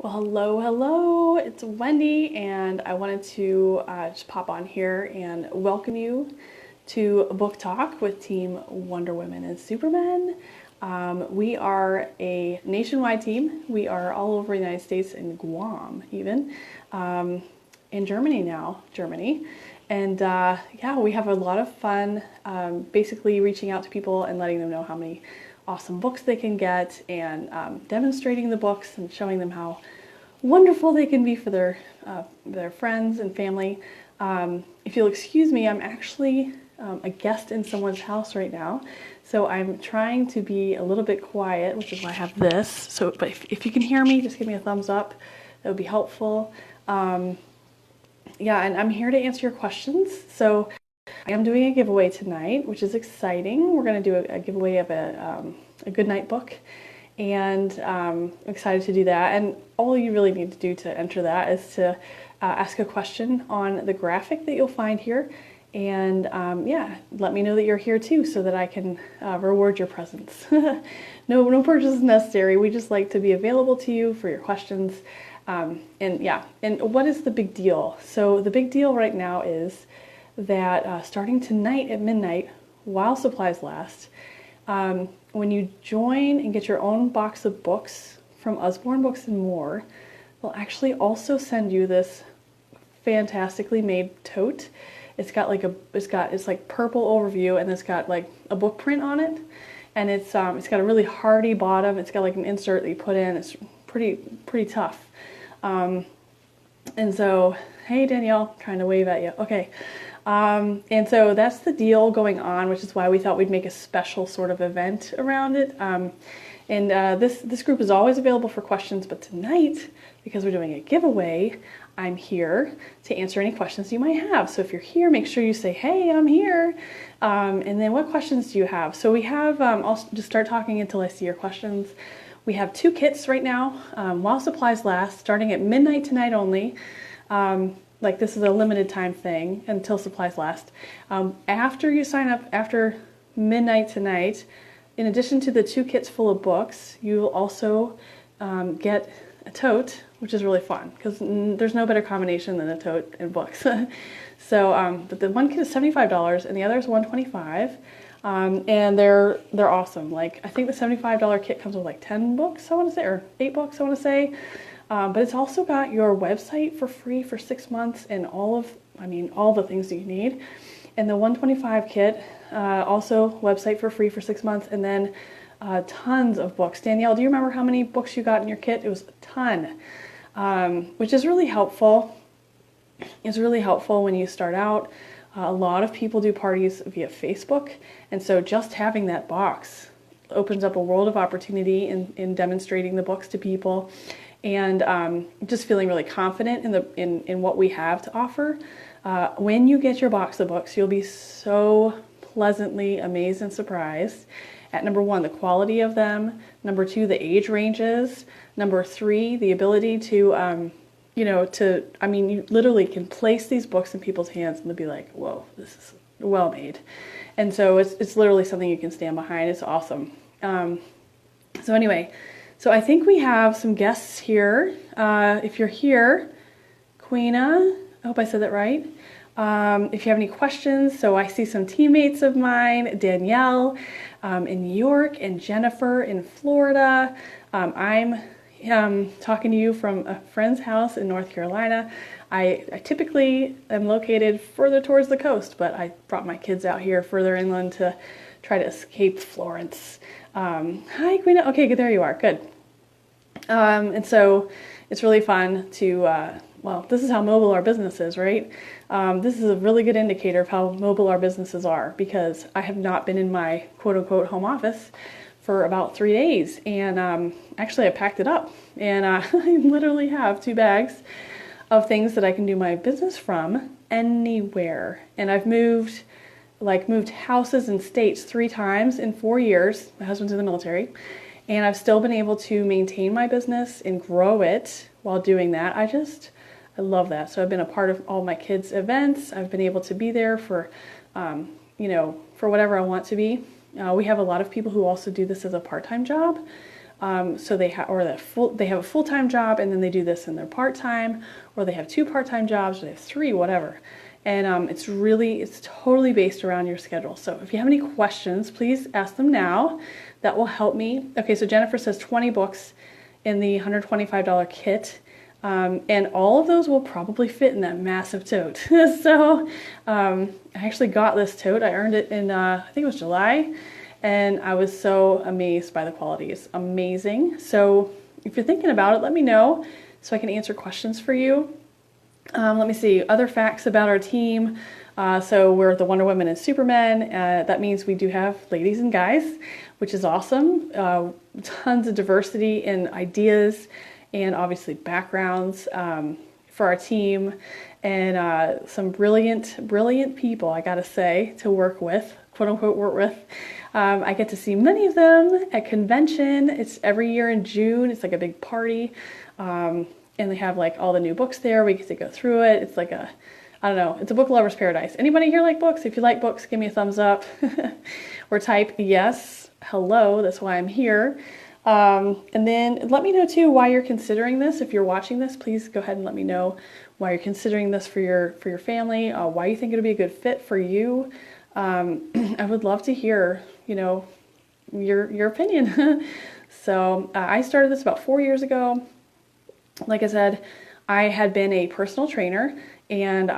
Hello, it's Wendy, and I wanted to just pop on here and welcome you to Book Talk with Team Wonder Women and Supermen. We are a nationwide team. We are all over the United States and Guam, even, in Germany now, And yeah, we have a lot of fun basically reaching out to people and letting them know how many awesome books they can get, and demonstrating the books and showing them how wonderful they can be for their friends and family. If you'll excuse me, I'm actually a guest in someone's house right now, so I'm trying to be a little bit quiet, which is why I have this. So, but if you can hear me, just give me a thumbs up. That would be helpful. Yeah, and I'm here to answer your questions. So I am doing a giveaway tonight, which is exciting. We're going to do a giveaway of a good night book, and I'm excited to do that. And all you really need to do to enter that is to ask a question on the graphic that you'll find here, and yeah, let me know that you're here too, so that I can reward your presence. No purchase is necessary. We just like to be available to you for your questions. And yeah, and what is the big deal? So the big deal right now is that starting tonight at midnight, while supplies last, when you join and get your own box of books from Usborne Books and More, they'll actually also send you this fantastically made tote. It's got like it's like purple overview, and it's got like a book print on it, and it's got a really hardy bottom. It's got like an insert that you put in. It's pretty tough. And so, hey Danielle, trying to wave at you. Okay. And so that's the deal going on, which is why we thought we'd make a special sort of event around it. This group is always available for questions, but tonight, because we're doing a giveaway, I'm here to answer any questions you might have. So if you're here, make sure you say, hey, I'm here. And then what questions do you have? So we have, I'll just start talking until I see your questions. We have 2 kits right now, while supplies last, starting at midnight tonight only. Like this is a limited time thing until supplies last. After you sign up after midnight tonight, in addition to the 2 kits full of books, you will also get a tote, which is really fun because there's no better combination than a tote and books. So, but the one kit is $75 and the other is $125. And they're awesome. Like, I think the $75 kit comes with like 10 books, I want to say, or 8 books, I want to say. But it's also got your website for free for 6 months and all the things that you need. And the $125 kit, also website for free for 6 months, and then tons of books. Danielle, do you remember how many books you got in your kit? It was a ton, which is really helpful. It's really helpful when you start out. A lot of people do parties via Facebook, and so just having that box opens up a world of opportunity in demonstrating the books to people, and just feeling really confident in what we have to offer. When you get your box of books, you'll be so pleasantly amazed and surprised at, number 1, the quality of them, number 2, the age ranges, number 3, the ability to you literally can place these books in people's hands and they'll be like, whoa, this is well made. And so it's literally something you can stand behind. It's awesome. So anyway, so I think we have some guests here. If you're here, Queena, I hope I said that right. If you have any questions, so I see some teammates of mine, Danielle in New York and Jennifer in Florida. I'm talking to you from a friend's house in North Carolina. I typically am located further towards the coast, but I brought my kids out here further inland to try to escape Florence. Hi, Queen. Okay, good, there you are. Good. And so it's really fun to, well, this is how mobile our business is, right? This is a really good indicator of how mobile our businesses are, because I have not been in my quote-unquote home office for about 3 days, and actually I packed it up, and I literally have 2 bags of things that I can do my business from anywhere. And I've moved houses and states 3 times in 4 years. My husband's in the military, and I've still been able to maintain my business and grow it while doing that. I love that. So I've been a part of all my kids' events. I've been able to be there for for whatever I want to be. We have a lot of people who also do this as a part-time job. So they have, they have a full-time job and then they do this in their part-time, or they have 2 part-time jobs, or they have 3, whatever. And it's totally based around your schedule. So if you have any questions, please ask them now. That will help me. Okay, so Jennifer says 20 books in the $125 kit. And all of those will probably fit in that massive tote. So I actually got this tote. I earned it in, I think it was July. And I was so amazed by the quality. It's amazing. So if you're thinking about it, let me know so I can answer questions for you. Let me see, other facts about our team. So we're the Wonder Women and Supermen. That means we do have ladies and guys, which is awesome. Tons of diversity in ideas and obviously backgrounds for our team, and some brilliant people, I gotta say, to work with, quote unquote work with. I get to see many of them at convention. It's every year in June. It's like a big party. And they have like all the new books there. We get to go through it. It's like I don't know, it's a book lover's paradise. Anybody here like books? If you like books, give me a thumbs up or type yes, hello, that's why I'm here. And then let me know too why you're considering this. If you're watching this, please go ahead and let me know why you're considering this for your family, why you think it'll be a good fit for you. I would love to hear, your opinion. So I started this about 4 years ago. Like I said, I had been a personal trainer and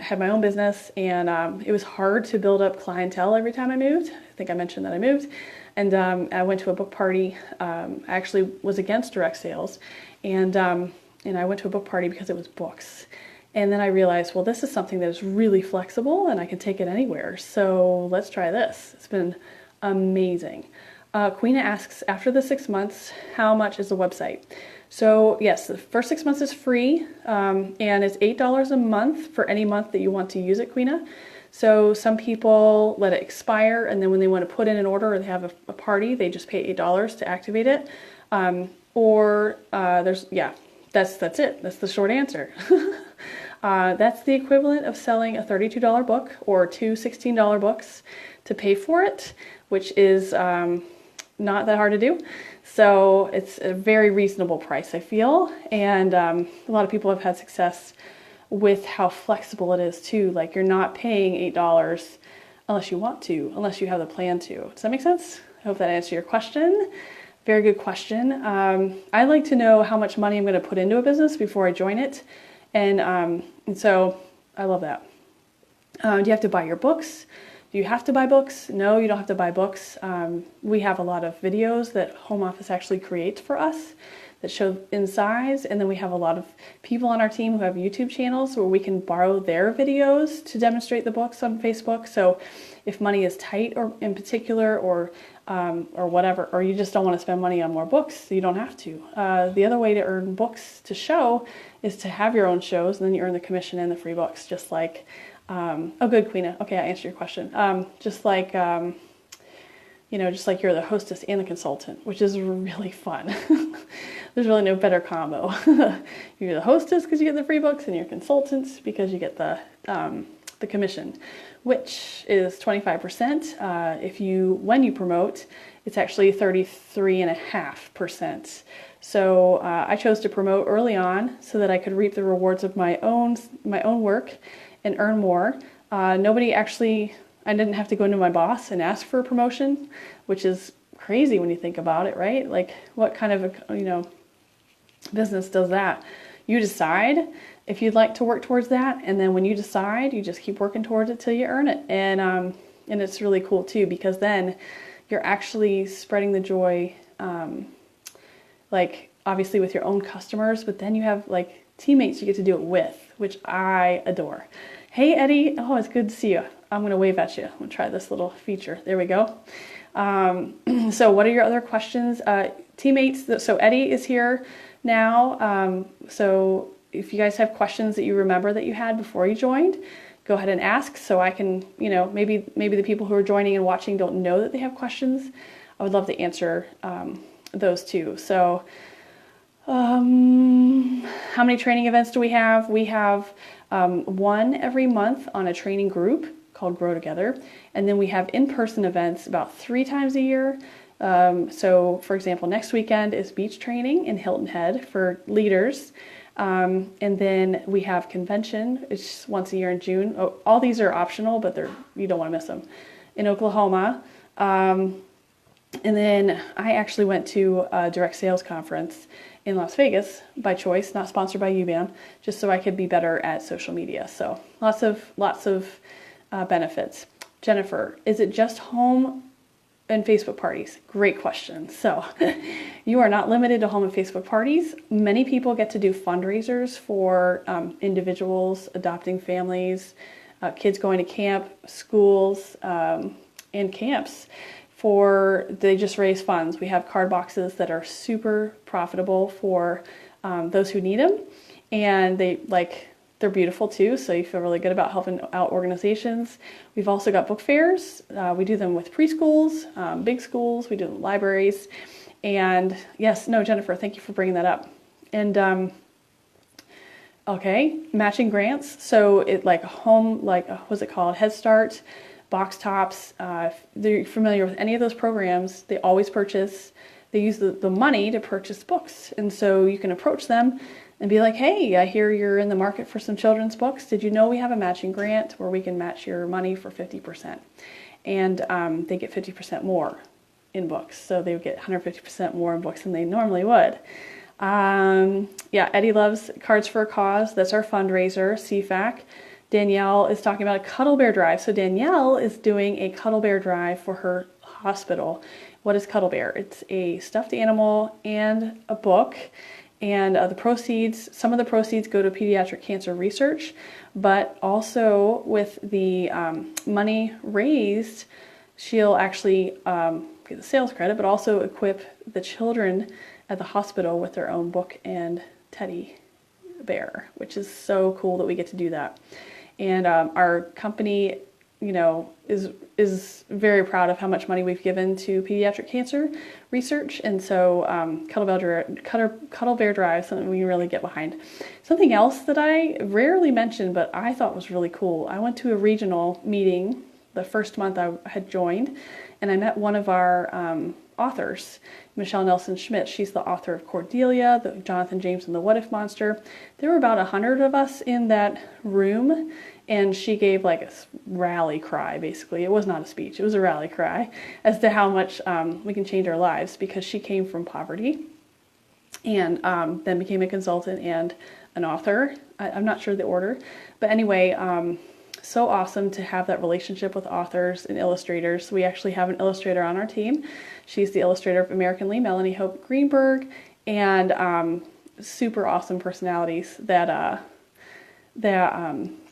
had my own business, and it was hard to build up clientele every time I moved. I think I mentioned that I moved. And I went to a book party. I actually was against direct sales, and I went to a book party because it was books. And then I realized, well, this is something that is really flexible and I can take it anywhere. So let's try this. It's been amazing. Queena asks, after the 6 months, how much is the website? So yes, the first 6 months is free, and it's $8 a month for any month that you want to use it, Queena. So some people let it expire, and then when they want to put in an order or they have a party, they just pay $8 to activate it. That's it. That's the short answer. That's the equivalent of selling a $32 book or 2 $16 books to pay for it, which is not that hard to do. So it's a very reasonable price, I feel. And a lot of people have had success with how flexible it is too. Like, you're not paying $8 unless you want to, unless you have the plan to. Does that make sense? I hope that answered your question. Very good question. I like to know how much money I'm going to put into a business before I join it. And so I love that. Do you have to buy your books? Do you have to buy books? No, you don't have to buy books. We have a lot of videos that home office actually creates for us that show inside, and then we have a lot of people on our team who have YouTube channels where we can borrow their videos to demonstrate the books on Facebook. So if money is tight, or in particular, or whatever, or you just don't want to spend money on more books, you don't have to. The other way to earn books to show is to have your own shows, and then you earn the commission and the free books, just like oh, good, Queena. Okay, I answered your question. Just like you're the hostess and the consultant, which is really fun. There's really no better combo. You're the hostess because you get the free books, and you're consultants because you get the commission, which is 25%. When you promote, it's actually 33.5%. So I chose to promote early on so that I could reap the rewards of my own work and earn more. I didn't have to go into my boss and ask for a promotion, which is crazy when you think about it, right? Like, what kind of business does that? You decide if you'd like to work towards that, and then when you decide, you just keep working towards it till you earn it. And it's really cool too, because then you're actually spreading the joy, like obviously with your own customers, but then you have like teammates you get to do it with, which I adore. Hey Eddie, oh, it's good to see you. I'm gonna wave at you. I'm gonna try this little feature. There we go. So what are your other questions? Teammates, so Eddie is here now. So if you guys have questions that you remember that you had before you joined, go ahead and ask, so I can, maybe the people who are joining and watching don't know that they have questions. I would love to answer those too. So how many training events do we have? We have one every month on a training group called Grow Together. And then we have in-person events about 3 times a year. So for example, next weekend is beach training in Hilton Head for leaders. And then we have convention. It's once a year in June. Oh, all these are optional, but you don't want to miss them. In Oklahoma. And then I actually went to a direct sales conference in Las Vegas by choice, not sponsored by UBAM, just so I could be better at social media. So lots of benefits. Jennifer, is it just home and Facebook parties? Great question. So you are not limited to home and Facebook parties. Many people get to do fundraisers for individuals, adopting families, kids going to camp, schools, and camps. They just raise funds. We have card boxes that are super profitable for those who need them, and they're beautiful too, so you feel really good about helping out organizations. We've also got book fairs. We do them with preschools, big schools, we do them with libraries. And yes, no, Jennifer, thank you for bringing that up. And okay, matching grants. So what's it called? Head Start, Box Tops. If they're familiar with any of those programs, they use the money to purchase books. And so you can approach them and be like, hey, I hear you're in the market for some children's books. Did you know we have a matching grant where we can match your money for 50%? And they get 50% more in books. So they would get 150% more in books than they normally would. Yeah, Eddie loves Cards for a Cause. That's our fundraiser, CFAC. Danielle is talking about a Cuddle Bear Drive. So Danielle is doing a Cuddle Bear Drive for her hospital. What is Cuddle Bear? It's a stuffed animal and a book. And some of the proceeds go to pediatric cancer research, but also with the money raised, she'll actually get the sales credit, but also equip the children at the hospital with their own book and teddy bear, which is so cool that we get to do that. And our company, is very proud of how much money we've given to pediatric cancer research. And so Cuddle Bear Drive, something we really get behind. Something else that I rarely mention, but I thought was really cool. I went to a regional meeting the first month I had joined, and I met one of our authors, Michelle Nelson Schmidt. She's the author of Cordelia, the Jonathan James and the What If Monster. There were about 100 of us in that room, and she gave like a rally cry, basically. It was not a speech, it was a rally cry as to how much we can change our lives, because she came from poverty and then became a consultant and an author. I'm not sure the order, but anyway, so awesome to have that relationship with authors and illustrators. We actually have an illustrator on our team. She's the illustrator of American Lee, Melanie Hope Greenberg, and super awesome personalities that I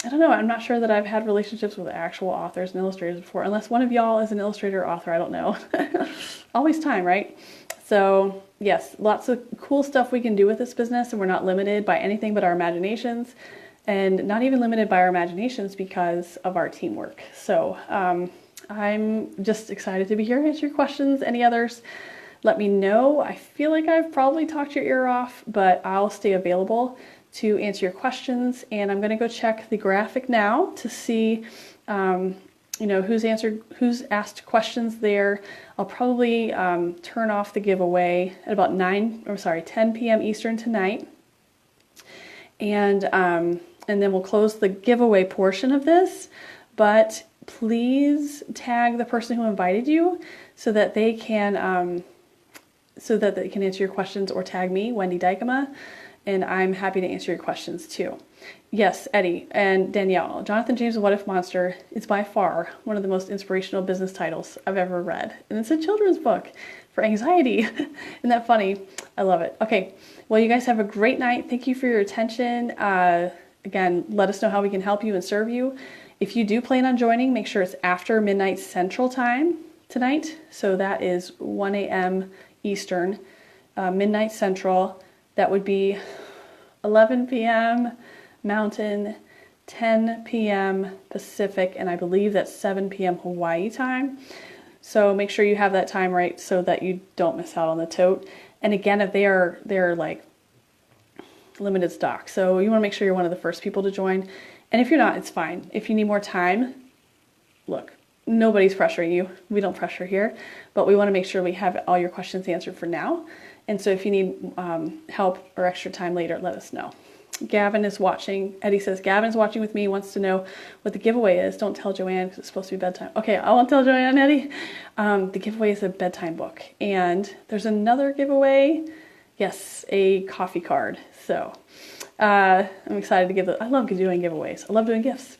don't know, I'm not sure that I've had relationships with actual authors and illustrators before, unless one of y'all is an illustrator or author, I don't know. Always time, right? So yes, lots of cool stuff we can do with this business, and we're not limited by anything but our imaginations, and not even limited by our imaginations because of our teamwork. So I'm just excited to be here to answer your questions. Any others, let me know. I feel like I've probably talked your ear off, but I'll stay available to answer your questions. And I'm going to go check the graphic now to see who's asked questions there. I'll probably turn off the giveaway at about 10 p.m. Eastern tonight. And then we'll close the giveaway portion of this, but please tag the person who invited you so that they can answer your questions, or tag me, Wendy Dykema, and I'm happy to answer your questions too. Yes, Eddie and Danielle, Jonathan James' What If Monster is by far one of the most inspirational business titles I've ever read. And it's a children's book for anxiety. Isn't that funny? I love it. Okay, well, you guys have a great night. Thank you for your attention. Again, let us know how we can help you and serve you. If you do plan on joining, make sure it's after midnight Central Time tonight. So that is 1 a.m. Eastern, midnight Central. That would be 11 p.m. Mountain, 10 p.m. Pacific, and I believe that's 7 p.m. Hawaii time. So make sure you have that time right so that you don't miss out on the tote. And again, if they're like limited stock, so you want to make sure you're one of the first people to join. And if you're not, it's fine. If you need more time, look, nobody's pressuring you. We don't pressure here, but we want to make sure we have all your questions answered for now. And so if you need help or extra time later, let us know. Gavin is watching. Eddie says, Gavin is watching with me, wants to know what the giveaway is. Don't tell Joanne because it's supposed to be bedtime. Okay, I won't tell Joanne, Eddie. The giveaway is a bedtime book. And there's another giveaway. Yes, a coffee card. So I'm excited to give it. I love doing giveaways. I love doing gifts.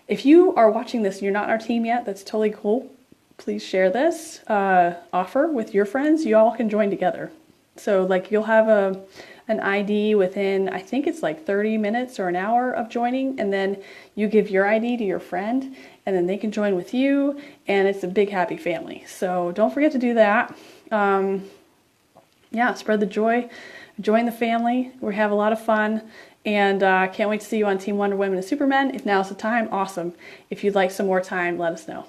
If you are watching this and you're not in our team yet, that's totally cool. Please share this offer with your friends. You all can join together. So like you'll have an ID within, I think it's like 30 minutes or an hour of joining, and then you give your ID to your friend, and then they can join with you, and it's a big happy family. So don't forget to do that. Yeah, spread the joy, join the family. We have a lot of fun, and can't wait to see you on Team Wonder Women and Supermen. If now's the time, awesome. If you'd like some more time, let us know.